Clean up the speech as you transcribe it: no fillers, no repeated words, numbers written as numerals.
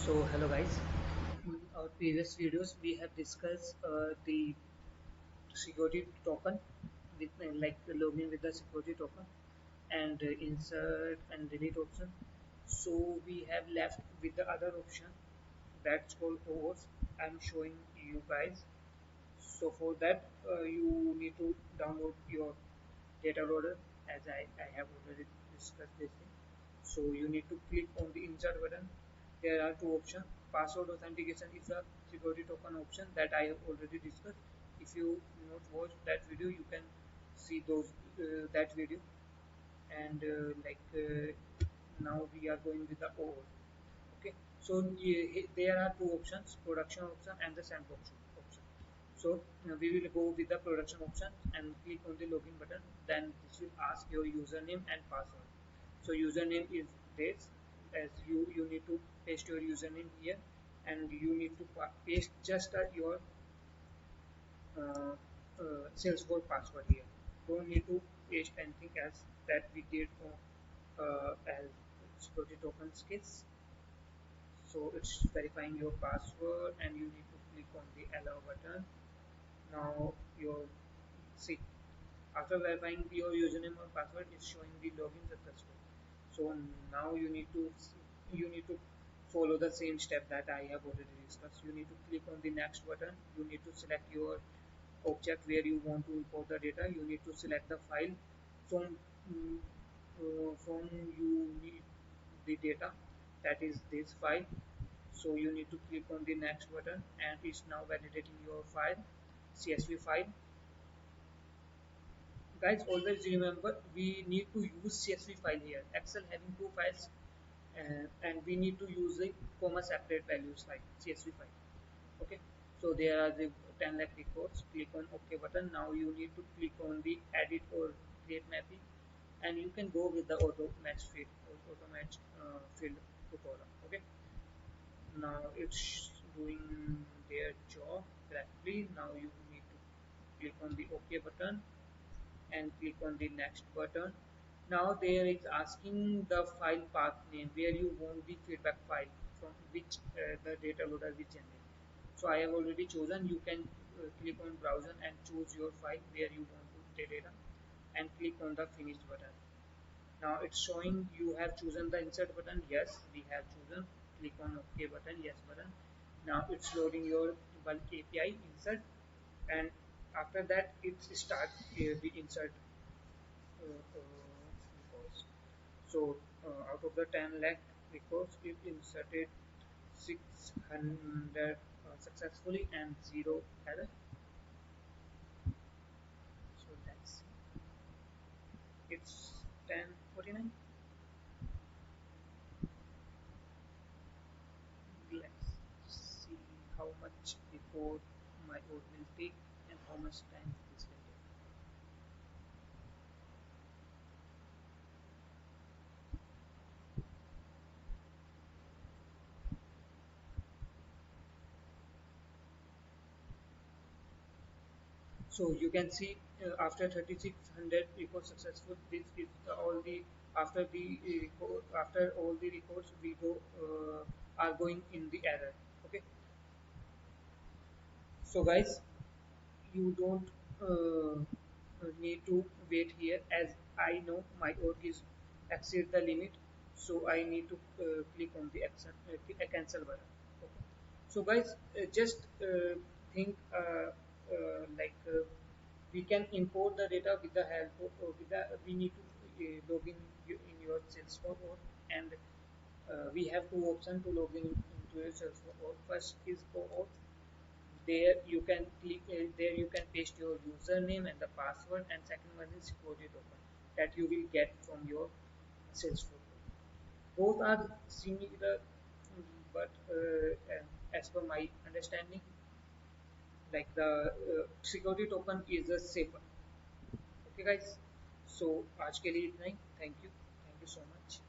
So hello guys. In our previous videos we have discussed the security token with like login with the security token and insert and delete option. So we have left with the other option that's called OAuth. I'm showing you guys. So for that you need to download your data loader as I have already discussed this thing. So you need to click on the insert button. There are two options. Password authentication is a security token option that I have already discussed. If you not watch that video, you can see those that video. And now we are going with the OAuth. Okay, so there are two options: production option and the sandbox option. So we will go with the production option and click on the login button. Then this will ask your username and password. So username is this, as you need to paste your username here, and you need to paste just your uh, Salesforce password here. Don't need to paste anything else that we did as security tokens case. So it's verifying your password, and you need to click on the allow button. Now your see, after verifying your username or password, is showing the login successful. So now you need to follow the same step that I have already discussed. You need to click on the next button. You need to select your object where you want to import the data. You need to select the file from mm, from you need the data, that is this file. So you need to click on the next button, and it's now validating your file, CSV file. Guys, always remember we need to use CSV file here. Excel having two files, and we need to use the comma separate values like CSV file. Okay, so there are the 10 lakh records. Click on OK button. Now you need to click on the edit or create mapping, and you can go with the auto match field or auto match field tutorial. Okay, now it's doing their job correctly. Now you need to click on the OK button and click on the next button. Now there is asking the file path name where you want the feedback file from which the data loader will generate. So I have already chosen. You can click on browser and choose your file where you want to the data, and click on the finish button. Now it's showing you have chosen the insert button. Yes, we have chosen. Click on OK button. Yes button. Now it's loading your bulk API insert, and after that it start the insert records. So out of the 10 lakh records, it inserted 600 successfully and 0 error. So that's it's 1049. Let's see how much report my code will take and how much time this will take. So you can see after 3600 records successful, this is all the after the after all the records we go are going in the error. Okay, so guys, you don't need to wait here, as I know my org is exceed the limit, so I need to click on the cancel button. Okay, so guys, just think we can import the data with the help of with the we need to log in your Salesforce, and we have two options to log in into your Salesforce. First is OAuth. There you can click there you can paste your username and the password, and second one is security token that you will get from your Salesforce. Both are similar, but as per my understanding, like the security token is a safer. Okay guys, so आज के लिए इतना ही. Thank you so much.